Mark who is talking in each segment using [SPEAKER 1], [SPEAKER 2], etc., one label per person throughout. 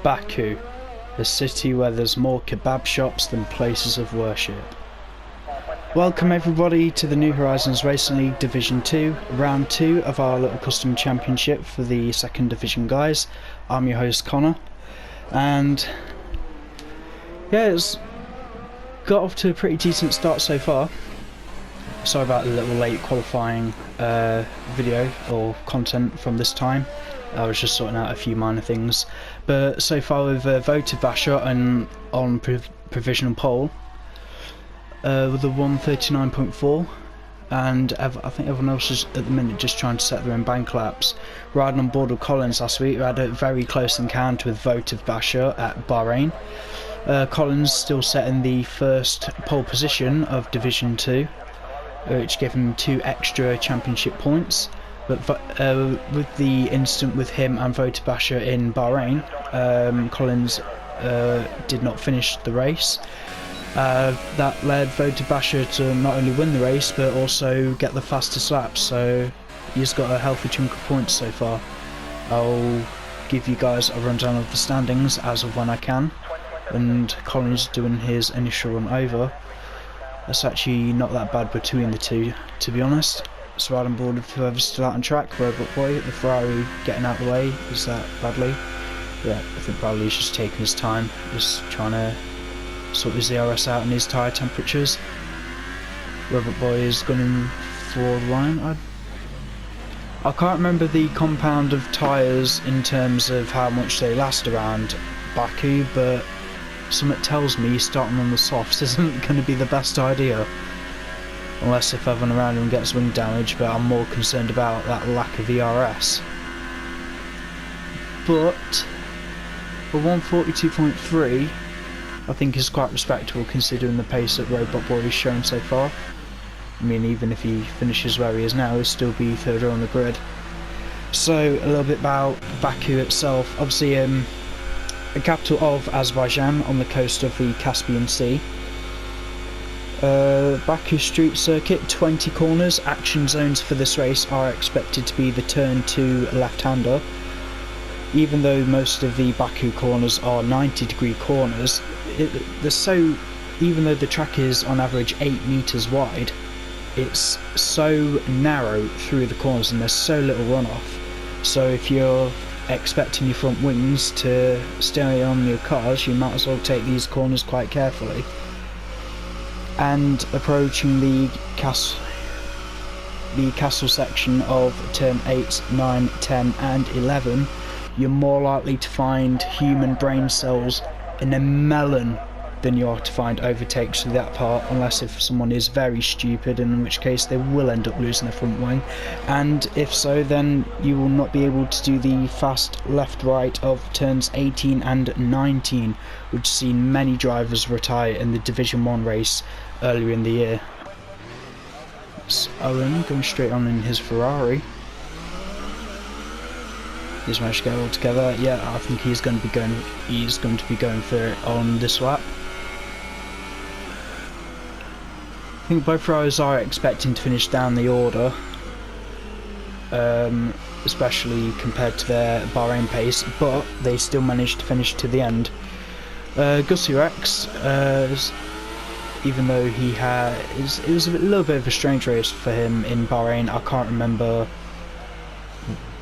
[SPEAKER 1] Baku, a city where there's more kebab shops than places of worship. Welcome everybody to the New Horizons Racing League Division 2, round 2 of our little custom championship for the second division guys. I'm your host Connor, and yeah, it's got off to a pretty decent start so far. Sorry about the little late qualifying video or content from this time. I was just sorting out a few minor things, but so far we've voted Vasher and on provisional pole with a 139.4, and I think everyone else is at the minute just trying to set their own bank laps. Riding on board with Collins last week, we had a very close encounter with voted Vasher at Bahrain. Collins still setting the first pole position of Division 2, which gave him 2 extra championship points. But with the incident with him and Voter Basher in Bahrain, Collins did not finish the race. That led Voter Basher to not only win the race but also get the fastest lap, so he's got a healthy chunk of points so far. I'll give you guys a rundown of the standings as of when I can, and Collins doing his initial run over. That's actually not that bad between the two, to be honest. So right on board with whoever's still out on track. Robot Boy, the Ferrari getting out of the way. Is that Bradley? Yeah, I think Bradley's just taking his time, just trying to sort his DRS out and his tyre temperatures. Robot Boy is gunning for the line. I can't remember the compound of tyres in terms of how much they last around Baku, but something tells me starting on the softs isn't going to be the best idea. Unless if everyone around him gets wing damage, but I'm more concerned about that lack of ERS. But for 142.3, I think is quite respectable considering the pace that Robot Boy has shown so far. I mean, even if he finishes where he is now, he'll still be third on the grid. So a little bit about Baku itself. Obviously, the capital of Azerbaijan on the coast of the Caspian Sea. Baku Street Circuit, 20 corners. Action zones for this race are expected to be the turn 2 left-hander. Even though most of the Baku corners are 90-degree corners, even though the track is on average 8 metres wide, it's so narrow through the corners and there's so little runoff. So if you're expecting your front wings to stay on your cars, you might as well take these corners quite carefully. And approaching the castle section of turn 8, 9, 10 and 11, you're more likely to find human brain cells in a melon than you are to find overtakes through that part, unless if someone is very stupid, in which case they will end up losing their front wing, and if so, then you will not be able to do the fast left-right of turns 18 and 19, which seen many drivers retire in the Division 1 race earlier in the year. It's Owen going straight on in his Ferrari. He's managed to get it all together. Yeah, I think he's going to be going for it on this lap. I think both Ferraris are expecting to finish down the order, especially compared to their Bahrain pace, but they still managed to finish to the end. Gussie Rex, even though it was a little bit of a strange race for him in Bahrain. I can't remember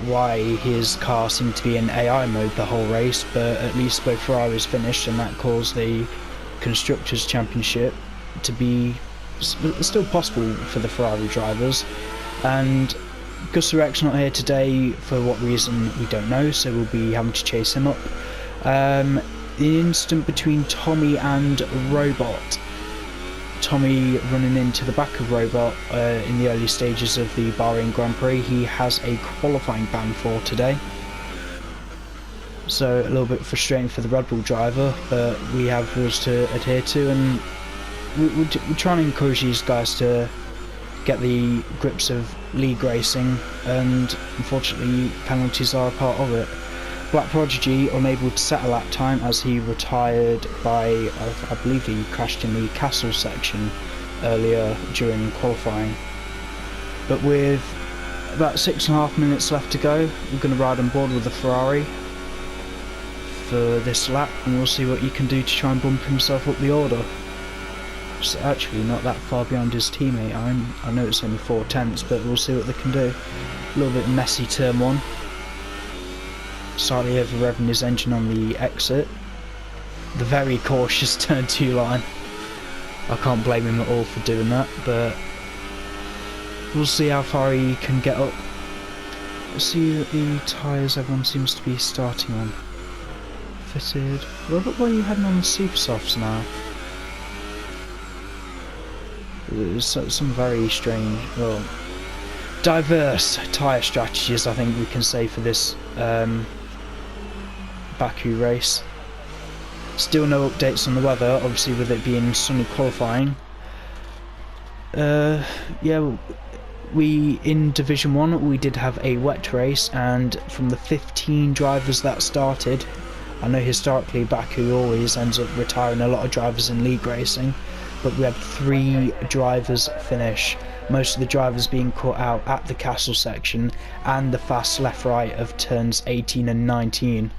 [SPEAKER 1] why his car seemed to be in AI mode the whole race, but at least both Ferraris finished, and that caused the Constructors' Championship to be still possible for the Ferrari drivers. And Gussie Rex not here today, for what reason we don't know, so we'll be having to chase him up. The incident between Tommy and Robot. Tommy running into the back of Robot in the early stages of the Bahrain Grand Prix. He has a qualifying ban for today, so a little bit frustrating for the Red Bull driver, but we have rules to adhere to, and we're trying to encourage these guys to get the grips of league racing, and unfortunately penalties are a part of it. Black Prodigy unable to set a lap time as he retired by, I believe he crashed in the castle section earlier during qualifying. But with about 6.5 minutes left to go, we're going to ride on board with the Ferrari. for this lap, and we'll see what he can do to try and bump himself up the order. It's actually not that far behind his teammate. I know it's only 4/10, but we'll see what they can do. A little bit messy turn one. Slightly over revving his engine on the exit. The very cautious turn 2 line. I can't blame him at all for doing that, but we'll see how far he can get up. Let's see the tyres everyone seems to be starting on. Fitted. Robert, where are you heading on the super softs now? There's some very strange, well, diverse tyre strategies I think we can say for this Baku race. Still no updates on the weather, obviously with it being sunny qualifying. Yeah, we in Division 1 we did have a wet race, and from the 15 drivers that started, I know historically Baku always ends up retiring a lot of drivers in league racing, but we had 3 drivers finish, most of the drivers being caught out at the castle section and the fast left-right of turns 18 and 19.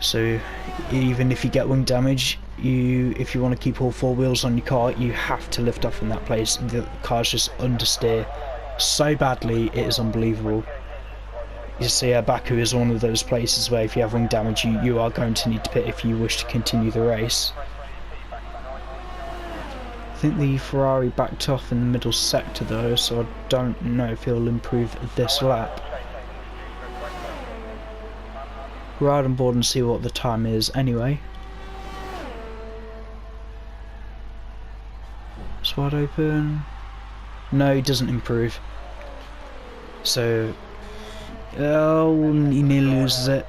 [SPEAKER 1] So even if you get wing damage, if you want to keep all 4 wheels on your car, you have to lift off in that place. The cars just understeer so badly, it is unbelievable. You see, Baku is one of those places where if you have wing damage, you are going to need to pit if you wish to continue the race. I think the Ferrari backed off in the middle sector though, so I don't know if he'll improve this lap. We're out on board and see what the time is anyway. It's wide open. No, he doesn't improve. So, oh, he nearly loses it.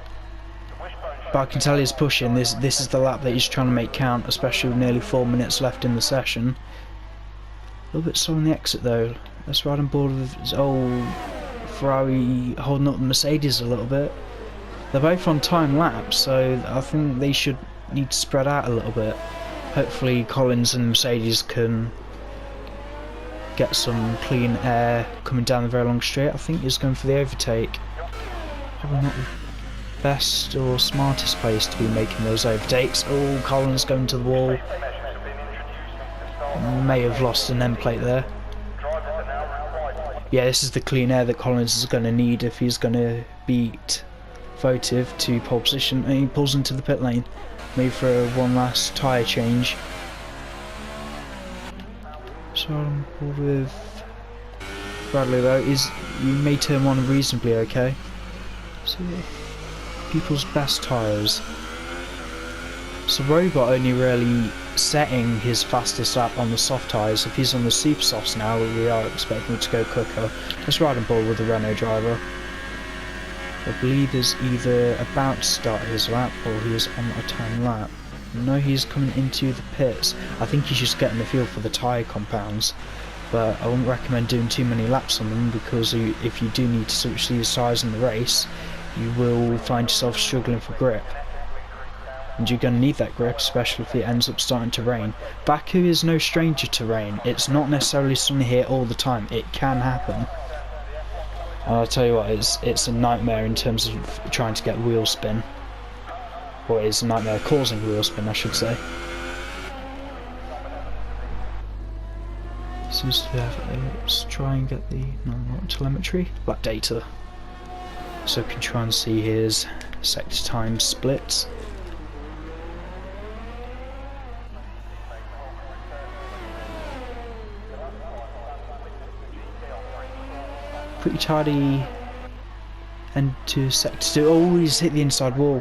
[SPEAKER 1] But I can tell he's pushing. This is the lap that he's trying to make count, especially with nearly 4 minutes left in the session. A little bit slow on the exit though. Let's ride on board with Ferrari holding up the Mercedes a little bit. They're both on time laps, so I think they should need to spread out a little bit. Hopefully Collins and Mercedes can get some clean air coming down the very long straight. I think he's going for the overtake. Probably not the best or smartest place to be making those overtakes. Oh, Collins going to the wall. May have lost an end plate there. Yeah, this is the clean air that Collins is going to need if he's going to beat Votive to pole position, and he pulls into the pit lane, maybe for one last tyre change. So I'm bored with Bradley though. You may turn one reasonably okay. So people's best tyres. So Robot only really setting his fastest lap on the soft tyres. If he's on the super softs now, we are expecting him to go quicker. Let's ride on board with the Renault driver. I believe he's either about to start his lap or he is on a time lap. No, he's coming into the pits. I think he's just getting the feel for the tyre compounds, but I wouldn't recommend doing too many laps on them, because if you do need to switch these tyres in the race, you will find yourself struggling for grip. And you're going to need that grip, especially if it ends up starting to rain. Baku is no stranger to rain. It's not necessarily sunny here all the time. It can happen. And I'll tell you what, it's a nightmare in terms of trying to get wheel spin. Or it's a nightmare causing wheel spin, I should say. Seems to have let's try and get the not telemetry, lap data. So we can try and see his sector time splits. Pretty tidy end to sector 2. Oh, he's hit the inside wall.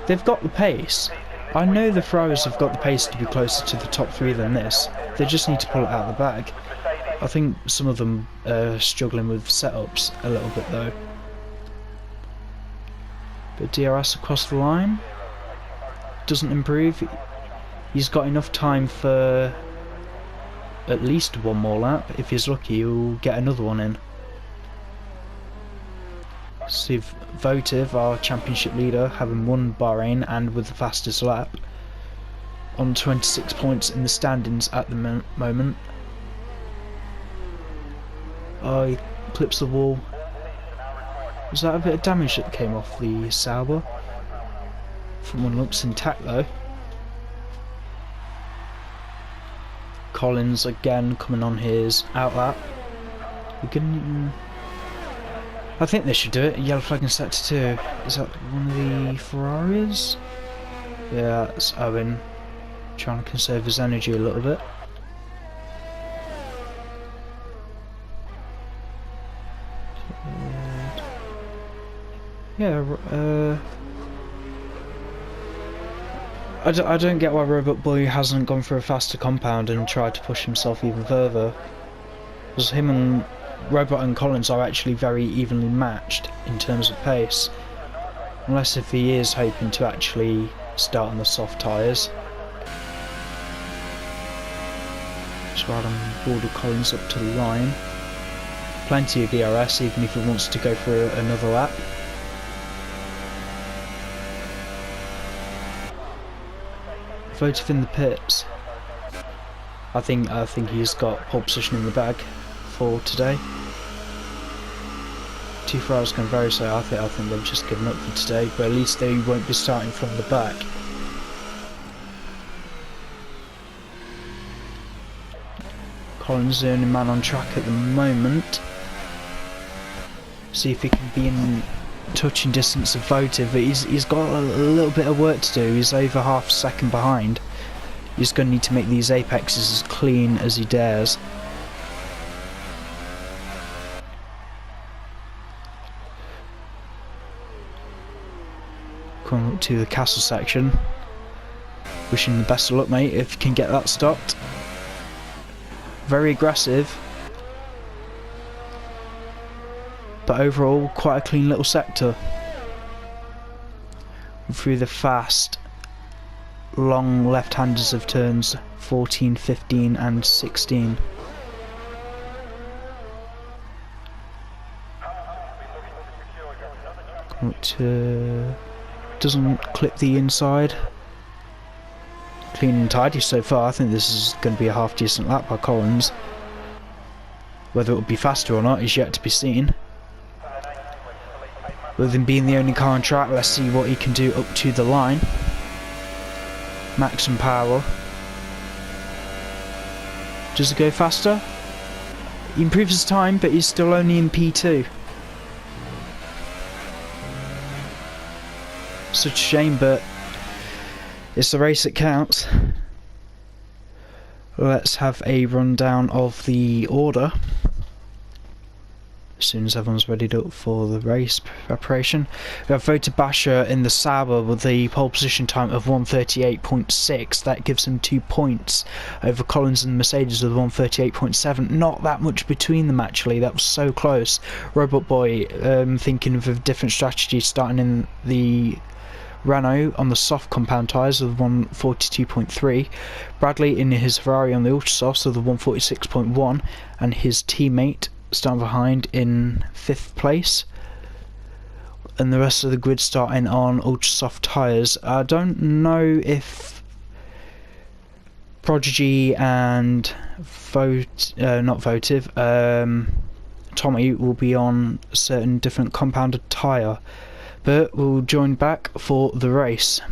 [SPEAKER 1] They've got the pace. I know the Ferraris have got the pace to be closer to the top 3 than this. They just need to pull it out of the bag. I think some of them are struggling with setups a little bit though. But DRS across the line doesn't improve. He's got enough time for at least one more lap. If he's lucky, he'll get another one in. See if Votive, our championship leader, having won Bahrain and with the fastest lap, on 26 points in the standings at the moment. Oh, he clips the wall. Was that a bit of damage that came off the Sauber? From one looks intact though. Collins again coming on his outlap. I think they should do it. Yellow flag in sector 2. Is that one of the Ferraris? Yeah, that's Owen trying to conserve his energy a little bit. Yeah, I don't get why Robot Boy hasn't gone for a faster compound and tried to push himself even further. Because him and Robot and Collins are actually very evenly matched in terms of pace. Unless if he is hoping to actually start on the soft tyres. Just ride on board with Collins up to the line. Plenty of DRS even if he wants to go for another lap. Votive in the pits. I think he's got pole position in the bag for today. 2 Ferraris going very slow. I think they've just given up for today, but at least they won't be starting from the back. Collins is the only man on track at the moment. See if he can be in touching distance of Votive, but he's got a little bit of work to do. He's over half a second behind. He's going to need to make these apexes as clean as he dares. Coming up to the castle section. Wishing the best of luck, mate, if you can get that stopped. Very aggressive. But overall, quite a clean little sector. Through the fast, long left-handers of turns 14, 15 and 16. Come up to... doesn't clip the inside. Clean and tidy so far. I think this is going to be a half decent lap by Collins. Whether it will be faster or not is yet to be seen. With him being the only car on track, let's see what he can do up to the line. Maximum power. Does it go faster? He improves his time, but he's still only in P2. Such a shame, but it's the race that counts. Let's have a rundown of the order. As soon as everyone's readied up for the race preparation. We have Votive Basher in the Sauber with the pole position time of 1:38.6. That gives him 2 points over Collins and Mercedes with 1:38.7. Not that much between them actually, that was so close. Robot Boy thinking of a different strategy, starting in the Renault on the soft compound tyres with 1:42.3. Bradley in his Ferrari on the ultra softs with a 1:46.1, and his teammate starting behind in 5th place, and the rest of the grid starting on ultra soft tyres. I don't know if Prodigy and not Votive, Tommy will be on a certain different compounded tyre, but we'll join back for the race.